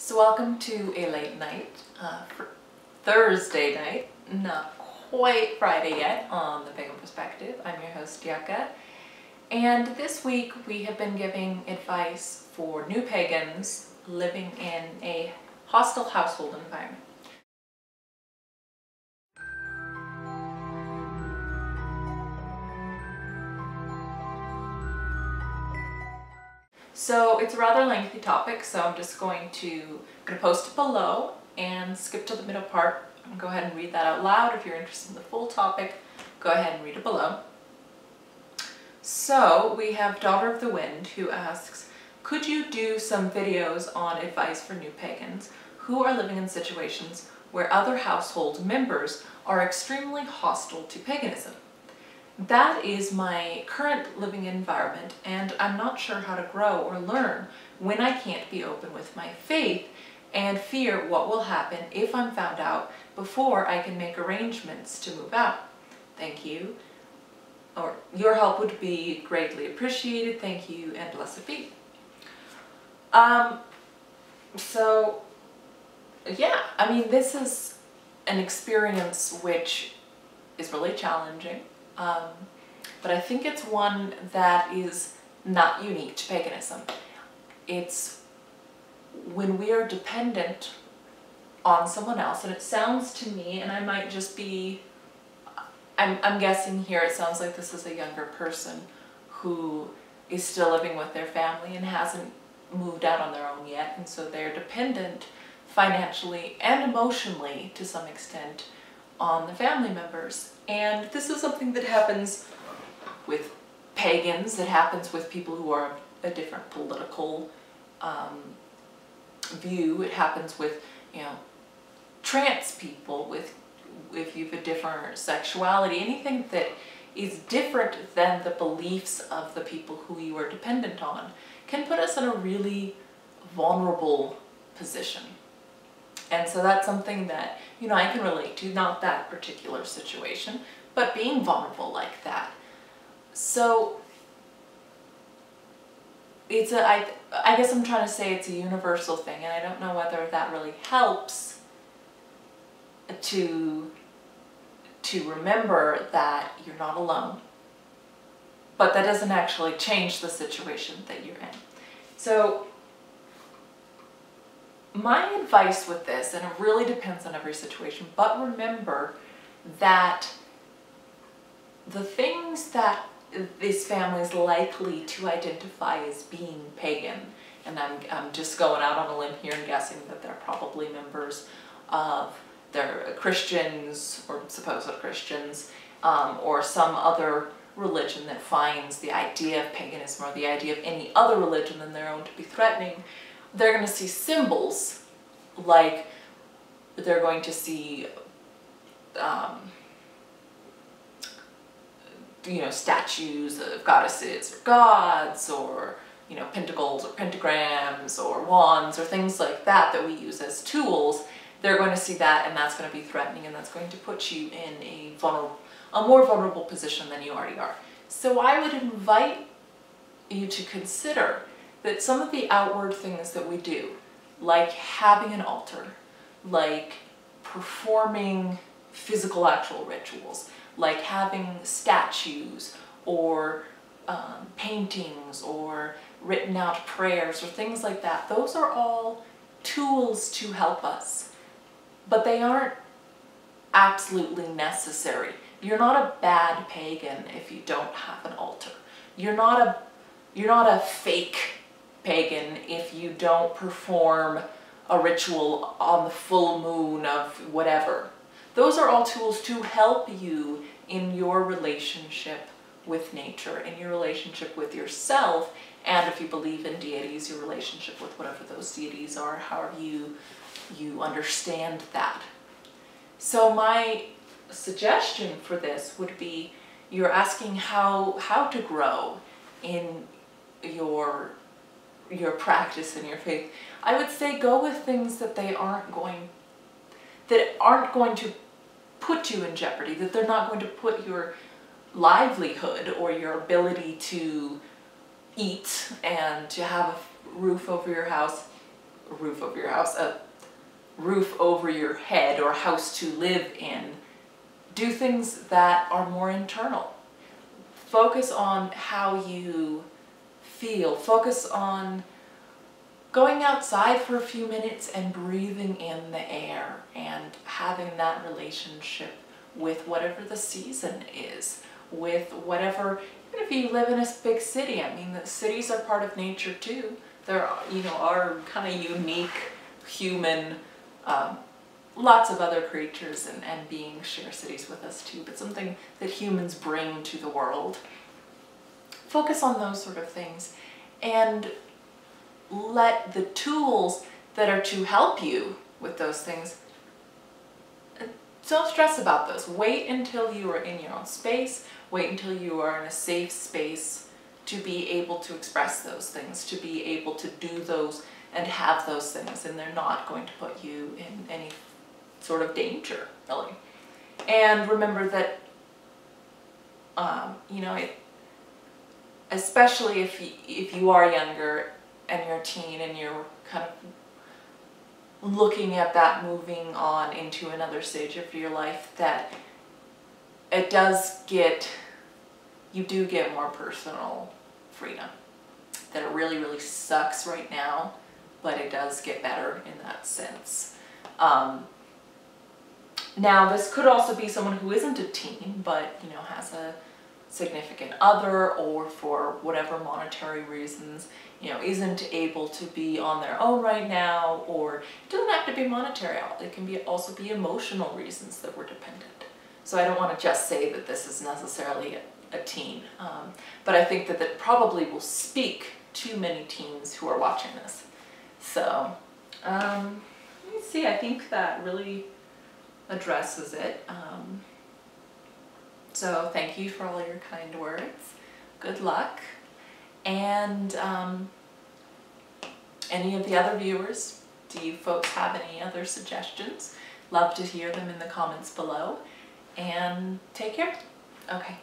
So welcome to a late night, for Thursday night, not quite Friday yet, on the Pagan Perspective. I'm your host, Yaka, and this week we have been giving advice for new pagans living in a hostile household environment. So it's a rather lengthy topic, so I'm just going to post it below and skip to the middle part and go ahead and read that out loud. If you're interested in the full topic, go ahead and read it below. So we have Daughter of the Wind, who asks, could you do some videos on advice for new pagans who are living in situations where other household members are extremely hostile to paganism? That is my current living environment, and I'm not sure how to grow or learn when I can't be open with my faith and fear what will happen if I'm found out before I can make arrangements to move out. Thank you. Or your help would be greatly appreciated. Thank you, and blessed be. So yeah, I mean, this is an experience which is really challenging. But I think it's one that is not unique to paganism. It's when we are dependent on someone else, and it sounds to me, and I might just be, I'm guessing here, it sounds like this is a younger person who is still living with their family and hasn't moved out on their own yet, and so they're dependent financially and emotionally to some extent on the family members. And this is something that happens with pagans, it happens with people who are a different political view, it happens with, you know, trans people, with if you have a different sexuality, anything that is different than the beliefs of the people who you are dependent on can put us in a really vulnerable position. And so that's something that, you know, I can relate to, not that particular situation, but being vulnerable like that. So it's I guess I'm trying to say it's a universal thing, and I don't know whether that really helps to remember that you're not alone, but that doesn't actually change the situation that you're in. So my advice with this, and it really depends on every situation, but remember that the things that this family is likely to identify as being pagan, and I'm just going out on a limb here and guessing that they're probably members of, they're Christians or supposed Christians, or some other religion that finds the idea of paganism or the idea of any other religion than their own to be threatening. They're going to see symbols, like they're going to see, you know, statues of goddesses or gods, or, you know, pentacles or pentagrams or wands or things like that that we use as tools. They're going to see that, and that's going to be threatening, and that's going to put you in a more vulnerable position than you already are. So I would invite you to consider that some of the outward things that we do, like having an altar, like performing physical actual rituals, like having statues or paintings or written out prayers or things like that, those are all tools to help us, but they aren't absolutely necessary. You're not a bad pagan if you don't have an altar. You're not a fake pagan if you don't perform a ritual on the full moon of whatever. Those are all tools to help you in your relationship with nature, in your relationship with yourself, and if you believe in deities, your relationship with whatever those deities are, however you understand that. So my suggestion for this would be, you're asking how to grow in your practice and your faith. I would say go with things that aren't going to put you in jeopardy, that they're not going to put your livelihood or your ability to eat and to have a roof over your house a roof over your house, a roof over your head, or a house to live in. Do things that are more internal. Focus on how you feel. Focus on going outside for a few minutes and breathing in the air and having that relationship with whatever the season is, with whatever, even if you live in a big city, I mean, the cities are part of nature too. There are, you know, are kind of unique human, lots of other creatures and beings share cities with us too, but something that humans bring to the world. Focus on those sort of things and let the tools that are to help you with those things, don't stress about those. Wait until you are in your own space. Wait until you are in a safe space to be able to express those things, to be able to do those and have those things, and they're not going to put you in any sort of danger, really. And remember that, you know, especially if you are younger and you're a teen and you're kind of looking at that moving on into another stage of your life, that it does get, you do get more personal freedom. That it really, really sucks right now, but it does get better in that sense. Now, this could also be someone who isn't a teen, but, you know, has a significant other, or for whatever monetary reasons, you know, isn't able to be on their own right now, or it doesn't have to be monetary. It can be also be emotional reasons that we're dependent. So I don't want to just say that this is necessarily a teen, but I think that that probably will speak to many teens who are watching this. So let me see, I think that really addresses it. So thank you for all your kind words. Good luck. And any of the other viewers, do you folks have any other suggestions? Love to hear them in the comments below. And take care. Okay.